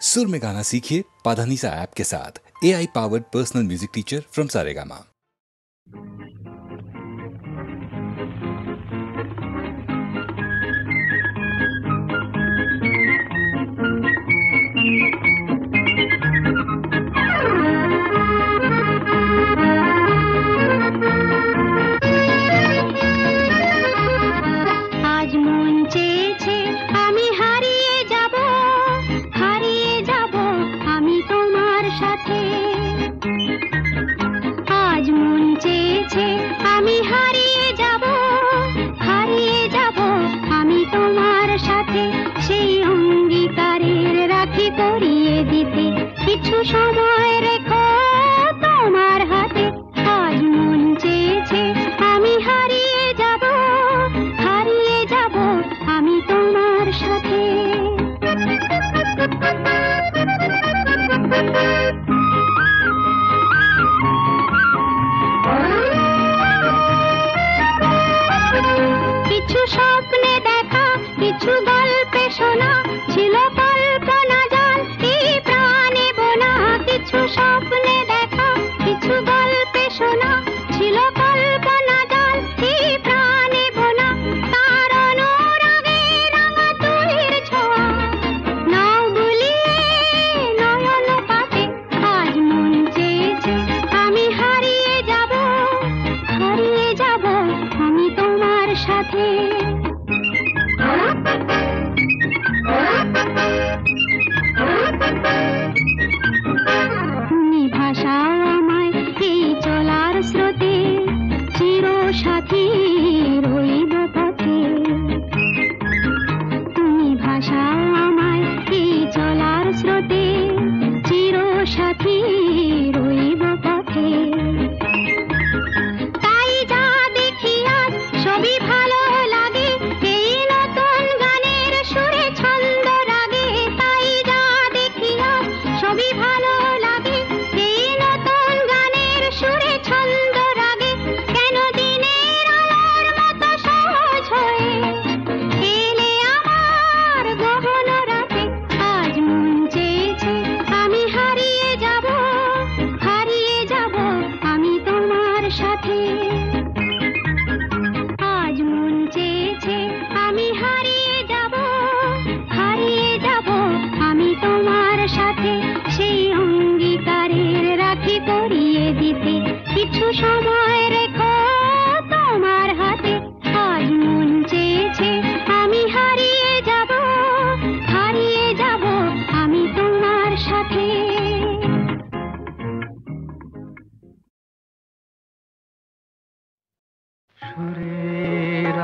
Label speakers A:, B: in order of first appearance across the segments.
A: सुर में गाना सीखिए पाधानीसा ऐप के साथ। AI powered personal music teacher from Saregama.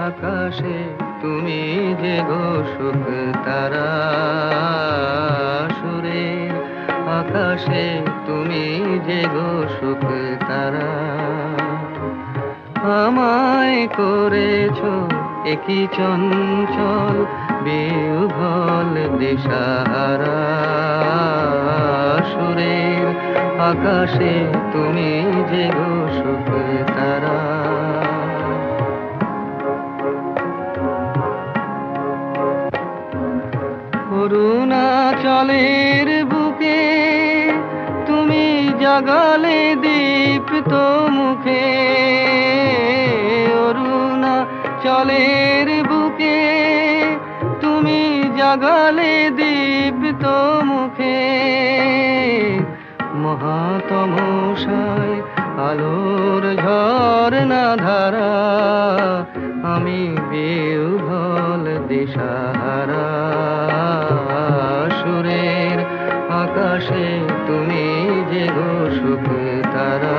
B: আকাশে তুমি যে গো সুখ তারা, সুরের আকাশে তুমি যে গো সুখ তারা, আমায় করেছো একই চঞ্চল বিহ্বল দিশাহারা, সুরের আকাশে তুমি যে গো সুখ তারা। অরুণাচলের বুকে তুমি জাগালে দীপ্ত মুখে, অরুণাচলের বুকে তুমি জাগালে দীপ্ত মুখে, মহাতমশায় আলোর ঝরনা ধারা, আমি বিহ্বল দিশাহারা, সুরের আকাশে তুমি যে গো সুখ তারা।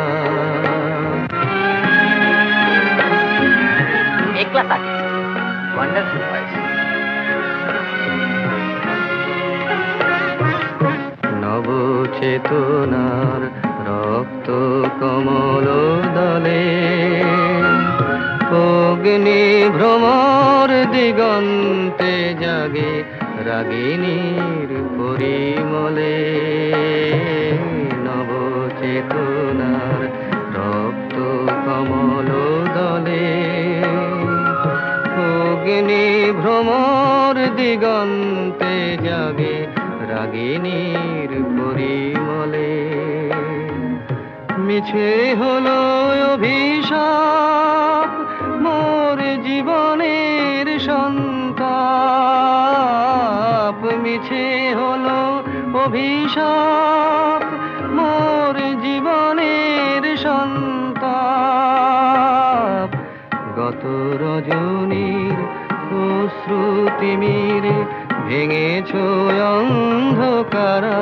C: একলা থাকে ওয়ান্ডারফুল ভয়েস।
B: নবচেতনার রক্ত কমল দলে, অগ্নি ভ্রমর দিগন্তে জাগে রাগিনীর পরিমলে, নবচেতনার রক্ত কমল দলে, অগ্নি ভ্রমর দিগন্তে জাগে রাগিনী মালিনীর পরিমলে। মিছে হলো অভিশাপ মোর জীবনের সন্তাপ, মিছে হলো অভিশাপ মোর জীবনের সন্তাপ। গত রজনীর অশ্রুতিমির ভেঙেছ অন্ধকারা,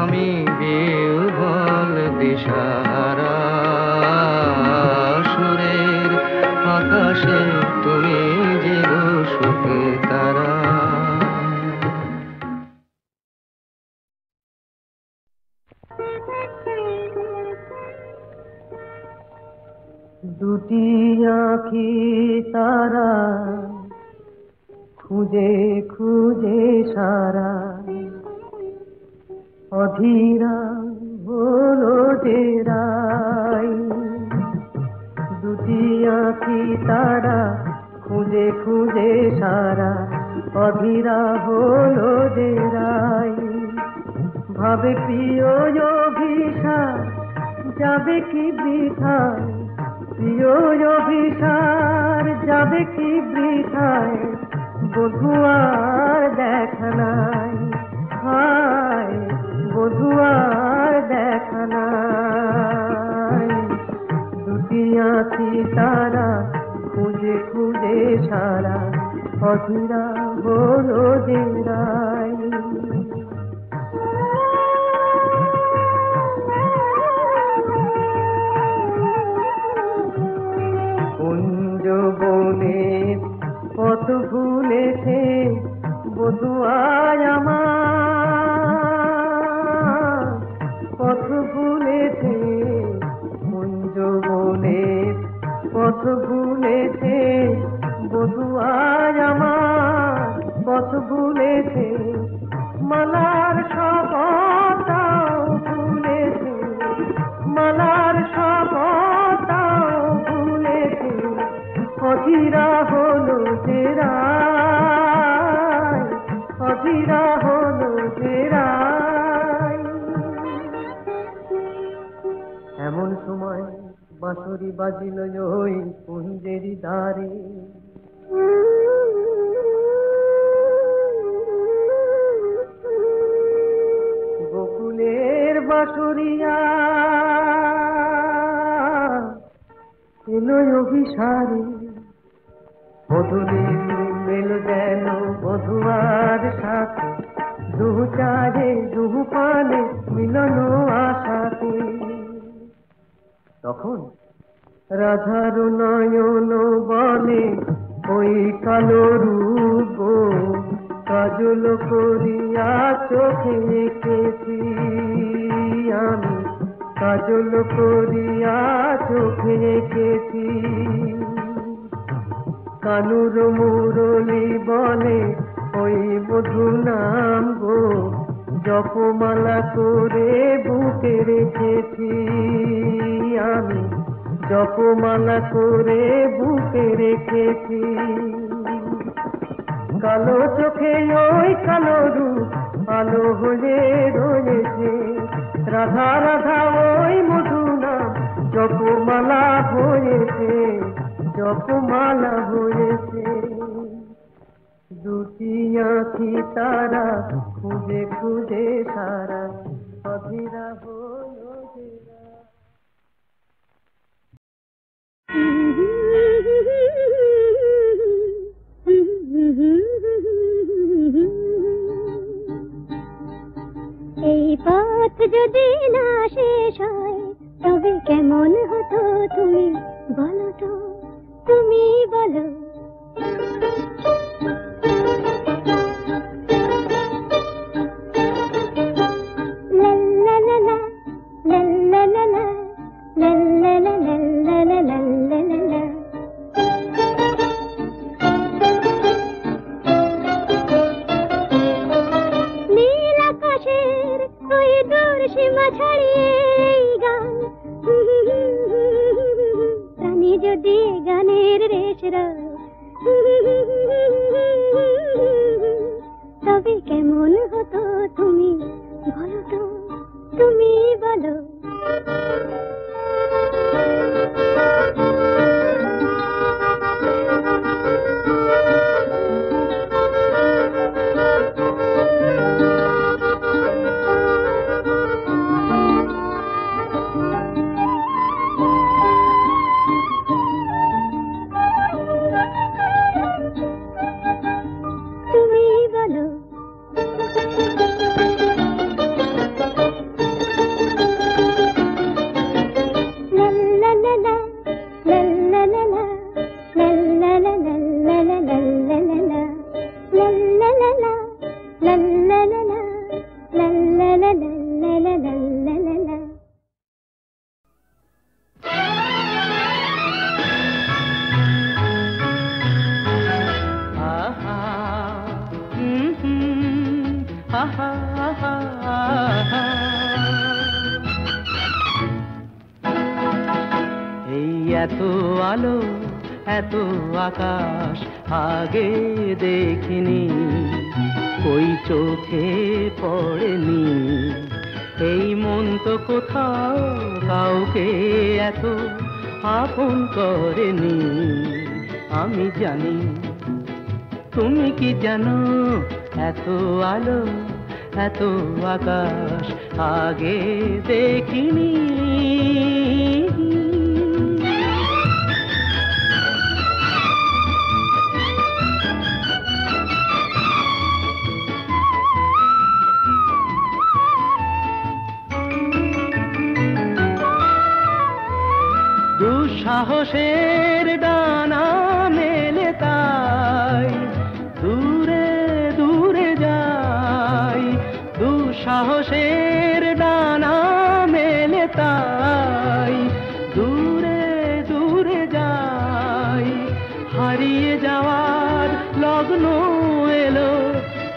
B: আমি বিহ্বল দিশাহারা। সুরের আকাশে তুমি যে সুখ তারা।
D: দুটি আঁখি তারা খুঁজে খুঁজে সারা, অধীরা হলো যে রাই। দুটি আঁখি তারা খুঁজে খুঁজে সারা, অধীরা হলো যে রাই। ভাবে প্রিয় অভিশাপ যাবে কি বৃথায়, প্রিয় অভিসার যাবে কি বৃথায়, বধুয়ার দেখা নাই, হায় বধুয়ার দেখা নাই। দুটি আঁখি তারা খুঁজে খুঁজে সারা, অধীরা হলো যে রাই। বনের পথ ভুলেছে বধুয়ায় আমার, পথ ভুলেছে কুঞ্জ বনের পথ ভুলেছে বধুয়ায় আমার, পথ ভুলেছে মালার শপথটাও ভুলেছে, মালার শপথটাও ভুলেছে, অধীরা হলো যে রাই, অধীরা হলো যে রাই। এমন সময় বাঁশরি বাজিল ওই কুঞ্জেরি দ্বারে, বকুলের বাঁশরিয়া এলো অভিসারে। বধূর মেল যেন বধুয়ার সাথে, দুহু চারে দুহু পানে মিলন আশাতে। তখন রাধার নয়ন বলে ওই কালো রূপ, কাজল করিয়া চোখে এঁকেছি আমি, কাজল করিয়া চোখে এঁকেছি। কানুর মুরলি বলে ওই মধু নাম গো, জপমালা করে বুকে রেখেছি আমি, জপমালা করে বুকে রেখেছি। কালো চোখে ওই কালো রূপ আলো হয়ে রয়েছে, রাধা রাধা ওই মধু নাম জপমালা হয়েছে, জপমালা হয়েছে। দুটি আঁখি তারা খুঁজে খুঁজে সারা, অধীরা হলো যে রাই।
E: এই পথ যদি না শেষ হয় তবে কেমন হতো তুমি বলো তো, তুমি বলো। নীল আকাশের ওই দূর সীমা ছাড়িয়ে গান, প্রাণী যদি গানের রেশ তবে কেমন হতো তুমি বলো তো, তুমি বলো।
D: এত আলো এত আকাশ আগে দেখিনি, ওই চোখে পড়েনি। এই মন তো কোথাও কাউকে এত আপন করেনি। আমি জানি, তুমি কি জানো, এত আলো এত আকাশ আগে দেখিনি। দুঃসাহসের ডানা মেলে তাই দূরে দূরে যাই। দুঃসাহসের ডানা মেলে তাই দূরে দূরে যাই। হারিয়ে যাওয়ার লগ্ন এলো,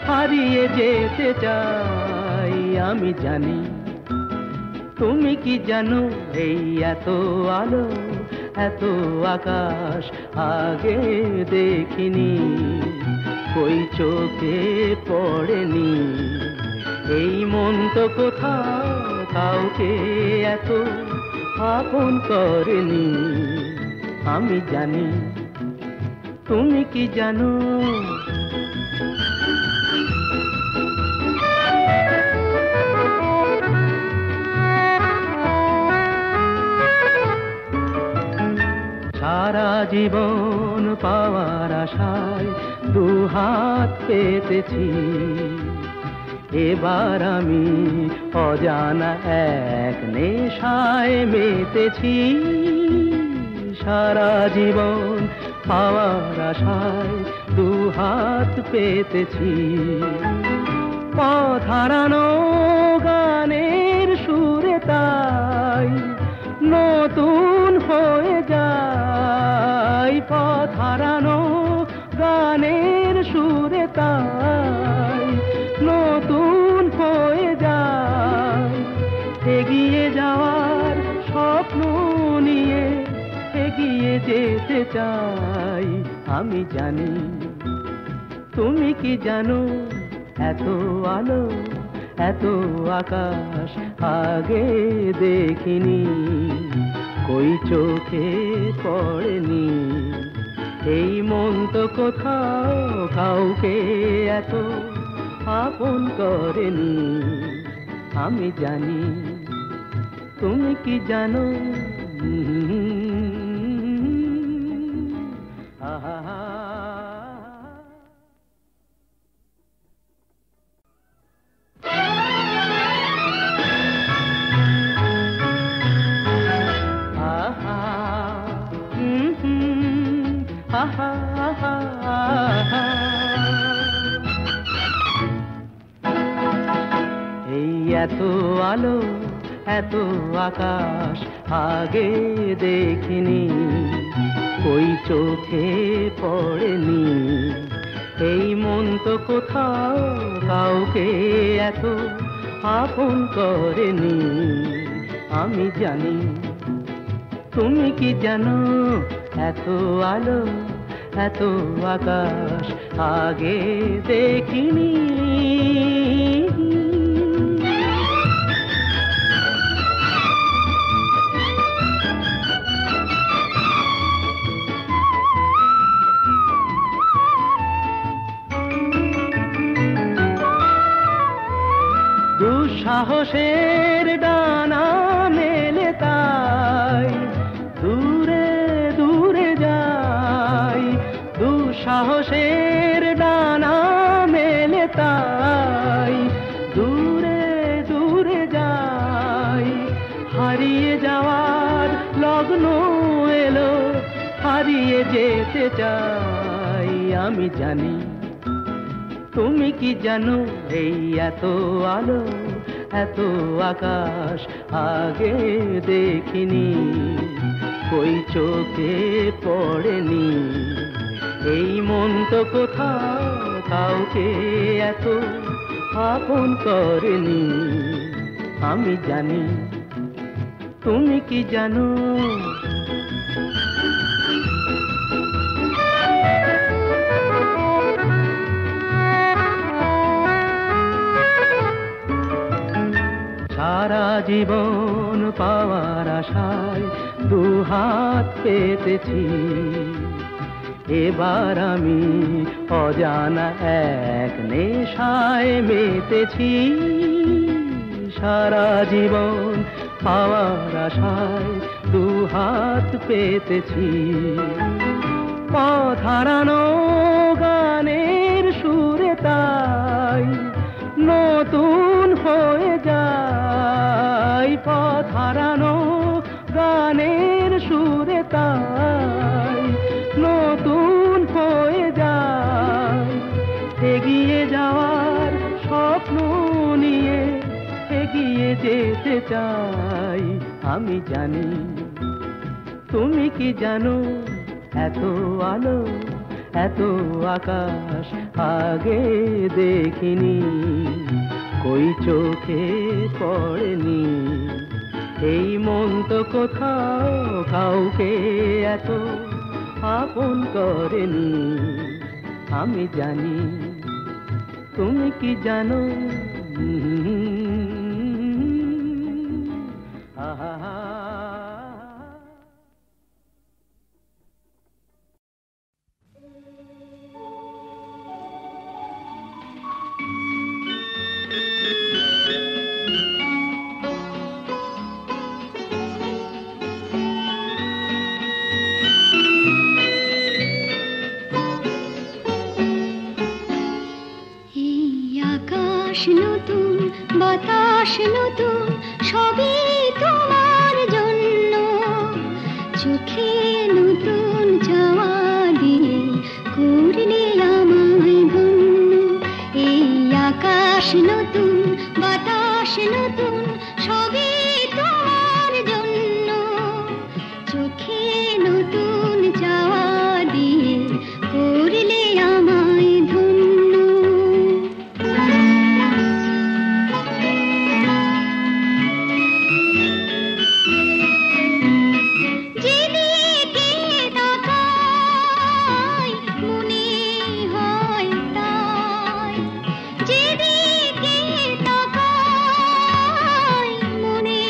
D: হারিয়ে যেতে চাই। আমি জানি, তুমি কি জানো, এই এত আলো এত আকাশ আগে দেখিনি, ওই চোখে পড়েনি। এই মন তো কোথাও কাউকে এত আপন করেনি। আমি জানি, তুমি কি জানো। সারা জীবন পাওয়ার আশায় দুহাত পেতেছি, এবার আমি অজানা এক নেশায় মেতেছি। সারা জীবন পাওয়ার আশায় দুহাত পেতেছি, পথ হারানো গানের সুরে তাই নতুন হয়ে যায়। পথ হারানো গানের সুরে তাই নতুন হয়ে যায়। এগিয়ে যাওয়ার স্বপ্ন নিয়ে এগিয়ে যেতে চাই। আমি জানি, তুমি কি জানো, এত আলো এত আকাশ আগে দেখিনি, কই চোখে পড়েনি। এই মন তো কোথাও কাউকে এত আপন করেনি। আমি জানি, তুমি কি জানো। এই এত আলো এত আকাশ আগে দেখিনি, ওই চোখে পড়েনি। এই মন তো কোথাও কাউকে এত আপন করেনি। আমি জানি, তুমি কি জানো, এত আলো এত আকাশ আগে দেখিনি। দুঃসাহসের ডানা মেলে তাই দূরে দূরে যাই, দুঃসাহসের ডানা মেলে তাই দূরে দূরে যাই। হারিয়ে যাওয়ার লগ্ন এলো, হারিয়ে যেতে চাই। আমি জানি তুমি কি জানো, এই এত আলো এত আকাশ আগে দেখিনি, কই চোখে পড়েনি। এই মন তো কোথাও কাউকে এত আপন করেনি। আমি জানি তুমি কি জানো। সারা জীবন পাওয়ার আশায় দুহাত পেতেছি, এবার আমি অজানা এক নেশায় মেতেছি। সারা জীবন পাওয়ার আশায় দুহাত পেতেছি, পথ হারানো গানের সুরে তাই নতুন হয়ে যায়। পথ হারানো গানের সুরে তাই নতুন হয়ে যায়। এগিয়ে যাওয়ার স্বপ্ন নিয়ে এগিয়ে যেতে চাই। আমি জানি তুমি কি জানো, এত আলো এত আকাশ আগে দেখিনি, কই চোখে পড়েনি। এই মন তো কোথাও কাউকে এত আপন করেনি। আমি জানি তুমি কি জানো। আহা
E: নতুন বাতাস নতুন সবই তোমার জন্য, চোখে নতুন চাওয়া দিয়ে করলে আমায় ধন্য। এই আকাশ নতুন বাতাস নতুন সবই তোমার জন্য, চোখে নতুন চাওয়া দিয়ে করলে আমায় ধন্য। মনে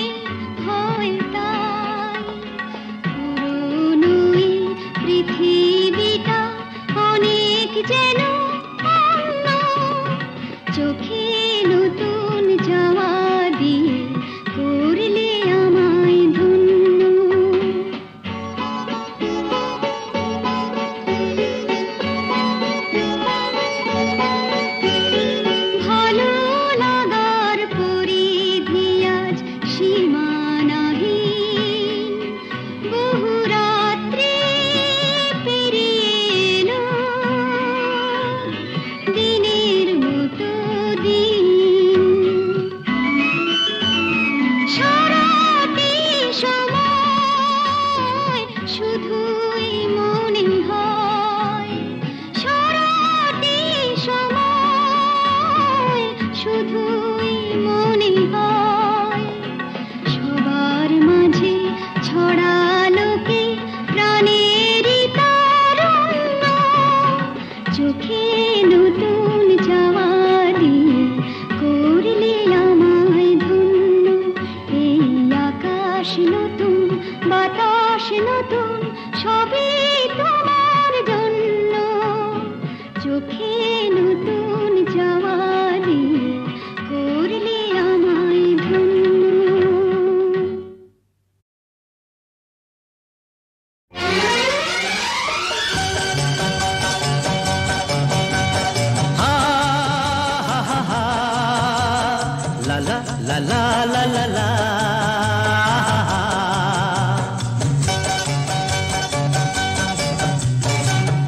D: লা লা লা লা লা লা লা।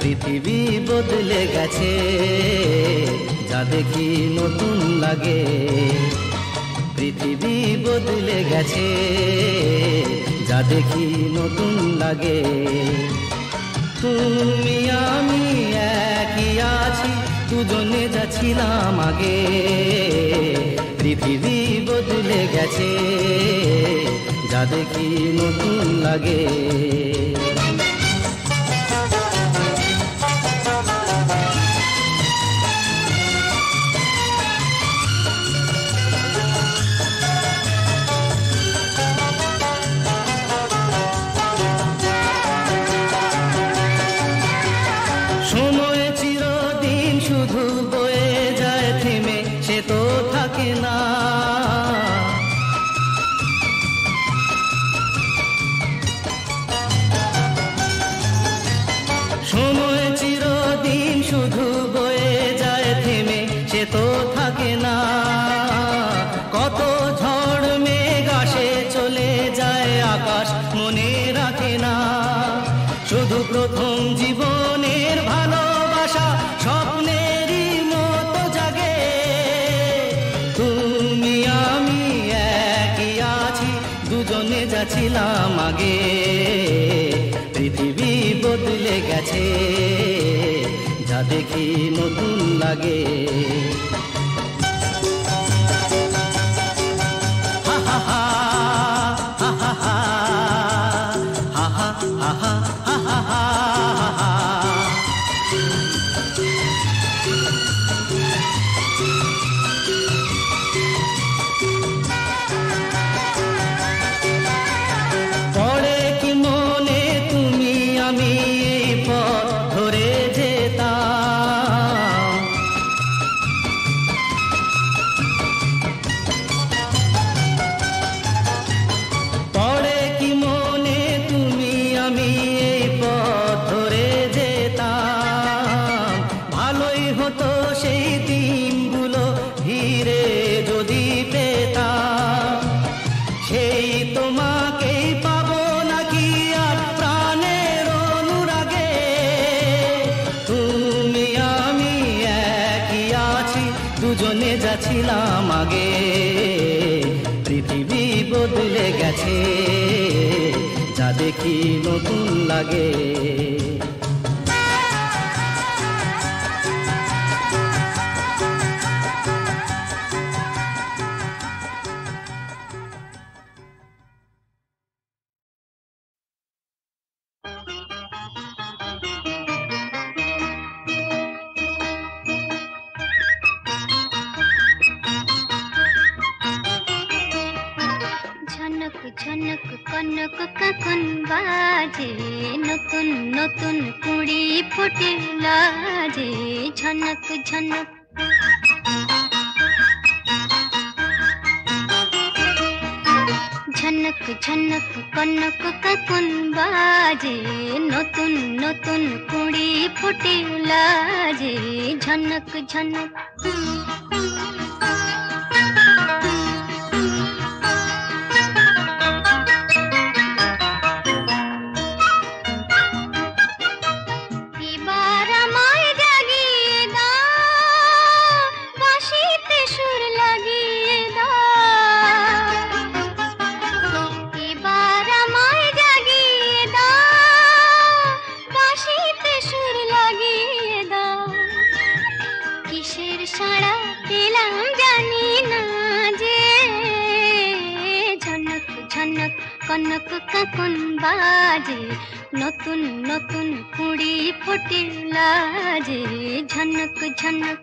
D: পৃথিবী বদলে গেছে, যা দেখি নতুন লাগে। পৃথিবী বদলে গেছে, যা দেখি নতুন লাগে। তুমি আমি একই আছি, দুজনে যাচ্ছিলাম আগে। পৃথিবী বদলে গেছে, যা দেখি নতুন লাগে। প্রথম জীবনের ভালোবাসা স্বপ্নেরই মতো জাগে। তুমি আমি একই আছি, দুজনে যাচ্ছিলাম আগে। পৃথিবী বদলে গেছে, যা দেখি নতুন লাগে। হা হা হা হা হা হা হা হা হা হা। পড়ে কি মনে তুমি আমি এই পথ ধরে যেতাম। পড়ে কি মনে তুমি আমি এই পথ ধরে যেতাম। ভালোই হতো সেই দিনগুলো ধীরে যদি পেতাম। সেই তোমাকেই পাবো নাকি আর প্রাণের অনুরাগে। তুমি আমি একই আছি, দুজনে যাচ্ছিলাম আগে। পৃথিবী বদলে গেছে, যা দেখি নতুন লাগে।
E: ঝনক কনক কাকন বাজে, নতুন নতুন কুড়ি ফুটে লাজে। ঝনক ঝনক ঝনক ঝনক কনক কাকন বাজে, নতুন নতুন কুড়ি ফুটে লাজে। ঝনক ঝনক কনক কাকন বাজে, নতুন নতুন কুড়ি ফুটে লাজে। ঝনক ঝনক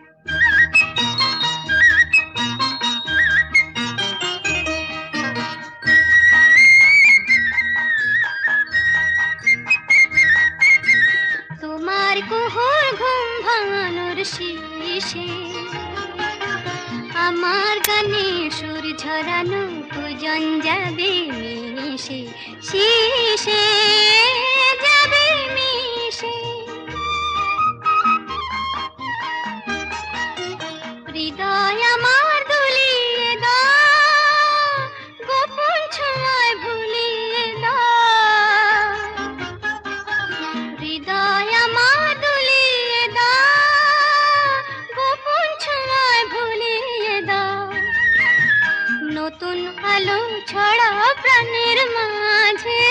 E: তোমার কুহুর ঘুম ভাঙানোর শেষে আমার গানে সুর ঝরানো পূজন যাবে মিশে, শিশে যাবে মিশে। হৃদয় আমার দুলিয়ে দাও, নতুন আলো ছড়া প্রাণের মাঝে,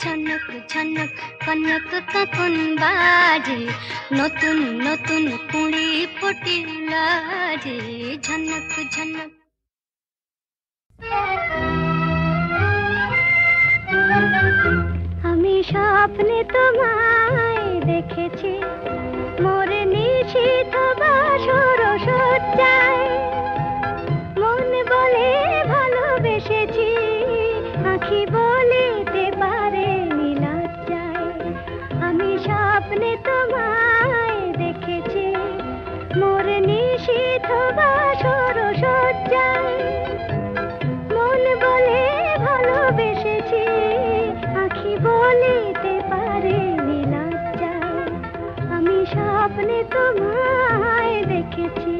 E: ঝনক ঝনক কনক তখন বাজে, নতুন নতুন কুড়ি ফোটে লাজে, ঝনক ঝনক। আমি স্বপ্নে তোমায় দেখেছি, মোর নিশীথ বাসর সজ্জায়, মন বলে ভালোবেসেছি, আঁখি বলিতে পারে লজ্জায়। আমি স্বপ্নে তোমায় দেখেছি, মোর নিশীথ বাসর সজ্জায়, মন বলে ভালোবেসেছি, আঁখি বলিতে পারে লজ্জায়। আমি স্বপ্নে তোমায় দেখেছি।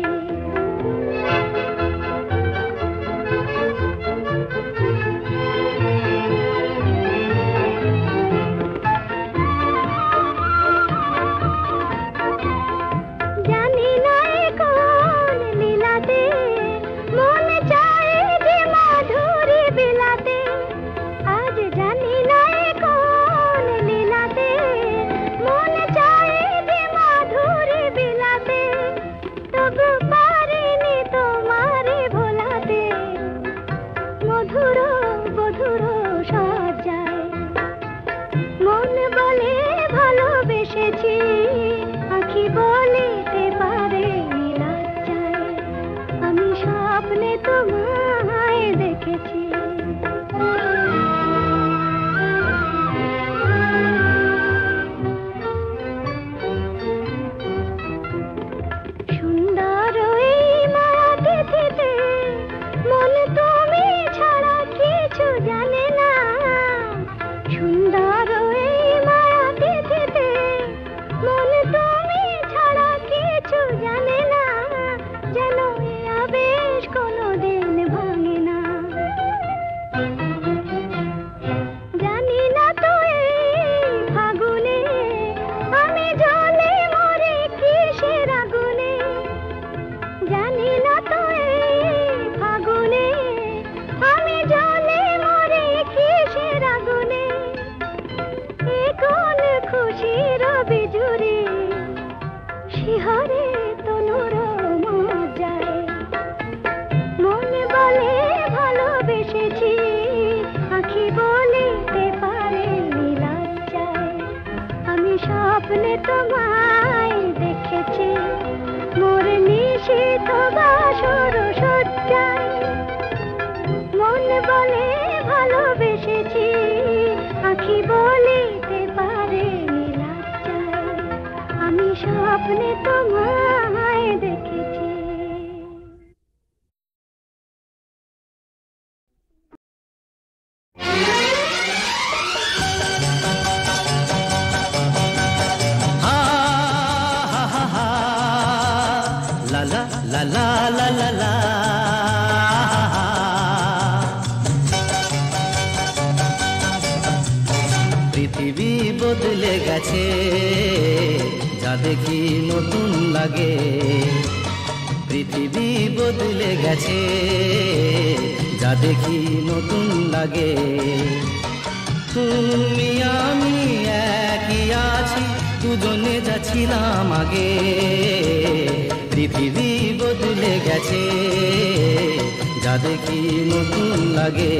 E: জানি না কোন লীলাতে মন চায় যে মাধুরী বিলাতে, আজ জানি না কোন লীলাতে মন চায় যে মাধুরী বিলাতে, তবু পারিনি তোমারে ভোলাতে, মধুর মধুর সজ্জায়, মন বলে ভালোবেসেছি, আঁখি বলিতে পারে লজ্জায়। আমি স্বপ্নে তোমায় দেখেছি। সুন্দর এই মায়া তিথিতে মন তুমি ছাড়া কিছু জানে না, সুন্দর এই মায়া তিথিতে মন তুমি ছাড়া কিছু জানে না, যেন এ আবেশ কোনোদিন ভাঙে না। জানি না তো এই ফাগুনে আমি জ্বলে মরে কিসের আগুনে, জানি না তো এই ফাগুনে আমি জ্বলে মরে কিসের আগুনে, এ কোন খুশির বিজুরি শিহরে তনুর মজ্জায়, মন বলে ভালোবেসেছি, আঁখি বলিতে পারে লজ্জায়। আমি স্বপ্নে তোমায় দেখেছি, মোর নিশীথ বাসর সজ্জায়, মন বলে ভালোবেসেছি, আঁখি বলিতে পারে লজ্জায়। আমি স্বপ্নে তোমায় দেখেছি।
D: হা হা হা হা, লা লা লা লা লা লা লা। পৃথিবী বদলে গেছে, যা দেখি নতুন লাগে, পৃথিবী বদলে গেছে, যা দেখি নতুন লাগে। তুমি আমি একই আছি, দুজনে যাচ্ছিলাম আগে, পৃথিবী বদলে গেছে, যা দেখি নতুন লাগে।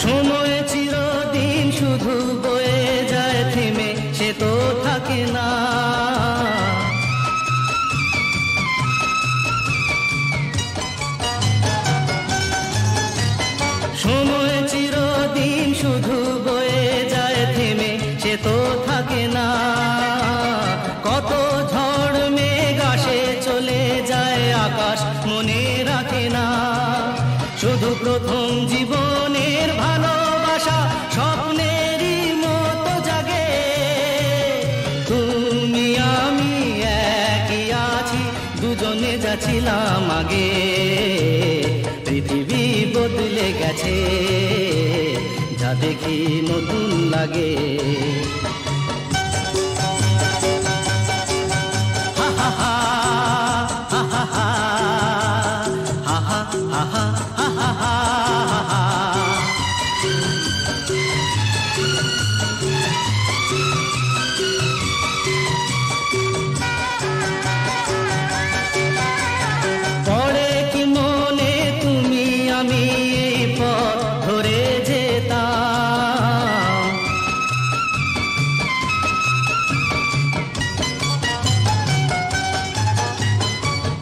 D: সময় চিরদিন শুধু বয়ে যায় থেমে, সে তো থাকে না। সময় চিরদিন শুধু বয়ে যায় থেমে, সে তো থাকে না। কত ঝড় মেঘ আসে চলে যায়, আকাশ মনে রাখে না। শুধু প্রথম জীবনের ভালোবাসা স্বপ্নেরই মতো জাগে। তুমি আমি একই আছি, দুজনে যাচ্ছিলাম আগে, পৃথিবী বদলে গেছে, যা দেখি নতুন লাগে। হা হা হা হা হা হা হা হা হা হা হা হা। পড়ে কি মনে তুমি আমি এই পথ ধরে যেতাম,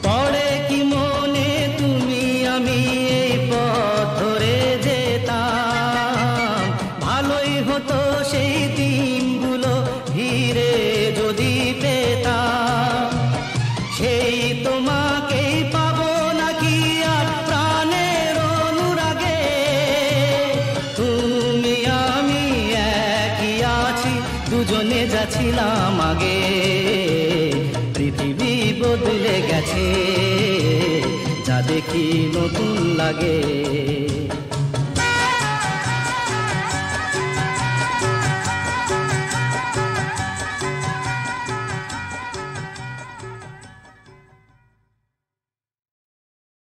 D: পড়ে কি মনে তুমি আমি এই পথ ধরে যেতাম। ভালোই হতো সেই দিনগুলো ফিরে যদি পেতাম, সেই তোমাকেই পাবো নাকি আর প্রাণের অনুরাগে। তুমি আমি একই আছি, দুজনে যাচ্ছিলাম আগে, পৃথিবী বদলে গেছে, যা দেখি নতুন লাগে।